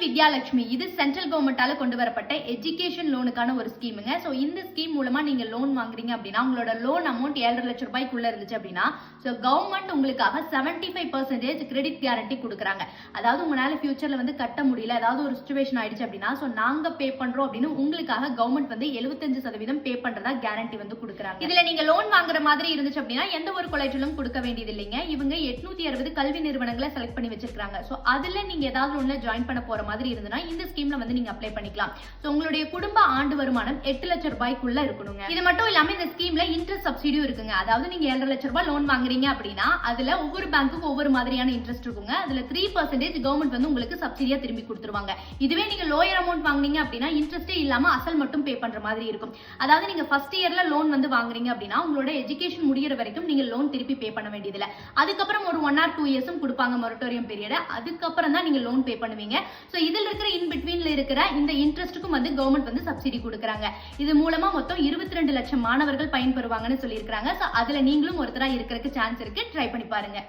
வித்யாலட்சுமி இது சென்ட்ரல் கவர்மெண்டால கொண்டு வரப்பட்ட எஜுகேஷன் லோனுக்கான ஒரு ஸ்கீமுங்க. சோ இந்த ஸ்கீம் மூலமா நீங்க லோன் வாங்குறீங்க அப்படின்னா உங்களோட லோன் அமௌண்ட் 7.5 லட்சம் ரூபாய்க்குள்ள இருந்துச்சு அப்படின்னா சோ கவர்மெண்ட் உங்களுக்காக 75% கிரெடிட் கேரண்டி கொடுக்குறாங்க. அதாவது உங்களால ஃபியூச்சர்ல வந்து கட்ட முடியல, ஏதாவது ஒரு சிச்சுவேஷன் ஆயிடுச்சு அப்படின்னா சோ நாங்க பே பண்றோம் அப்படின்னு உங்களுக்காக கவர்மெண்ட் வந்து 75% பே பண்றதா கேரண்டி வந்து கொடுக்குறாங்க. இதுல நீங்க லோன் வாங்குற மாதிரி இருந்துச்சு அப்படின்னா எந்த ஒரு கொலைட்டலும் கொடுக்க வேண்டியது இல்லைங்க. இவங்க 860 கல்வி நிறுவனங்களை செலக்ட் பண்ணி வச்சிருக்காங்க. சோ அதுல நீங்க ஏதாவது ஒண்ணு ஜாயின் பண்ண போற மாதிரி இருந்ததுன்னா இந்த ஸ்கீம்ல வந்து நீங்க அப்ளை பண்ணிக்கலாம். சோ உங்களுடைய குடும்ப ஆண்டு வருமானம் 8 லட்சம் ரூபாய்க்குள்ள இருக்கணுங்க. இது மட்டும் இல்லாம இந்த ஸ்கீம்ல இன்ட்ரெஸ்ட் சப்சிடியும் இருக்குங்க. அதாவது நீங்க 7.5 லட்சம் ரூபாய் லோன் வாங்குறீங்க அப்படின்னா அதுல ஒவ்வொரு பேங்க்குக்கும் ஒவ்வொரு மாதிரியான இன்ட்ரெஸ்ட் இருக்குங்க. அதுல 3% கவர்மெண்ட் வந்து உங்களுக்கு சப்சிடியா திரும்பி கொடுத்துருவாங்க. இதுவே நீங்க லோயர் அமௌண்ட் வாங்குனீங்க அப்படின்னா இன்ட்ரெஸ்டே இல்லாம அசல் மட்டும் பே பண்ற மாதிரி இருக்கும். அதாவது நீங்க ஃபர்ஸ்ட் இயர்ல லோன் வந்து வாங்குறீங்க அப்படின்னா உங்களோட எஜுகேஷன் முடியற வரைக்கும் நீங்க லோன் திருப்பி பே பண்ண வேண்டியதில்ல. அதுக்கப்புறம் ஒரு 1 or 2 இயர்ஸும் கொடுப்பாங்க மொரட்டோரியம் பீரியட். அதுக்கப்புறம் தான் நீங்க லோன் பே பண்ணுவீங்க. சோ இதுல இருக்கிற இன் பிட்வீன்ல இருக்கிற இந்த இன்ட்ரெஸ்ட்டுக்கும் வந்து கவர்மெண்ட் வந்து சப்சிடி கொடுக்குறாங்க. இது மூலமா மொத்தம் 22 லட்சம் மாணவர்கள் பயன்பெறுவாங்கன்னு சொல்லியிருக்காங்க. சோ அதுல நீங்களும் ஒருத்தரா இருக்கிறதுக்கு சான்ஸ் இருக்கு. ட்ரை பண்ணி பாருங்க.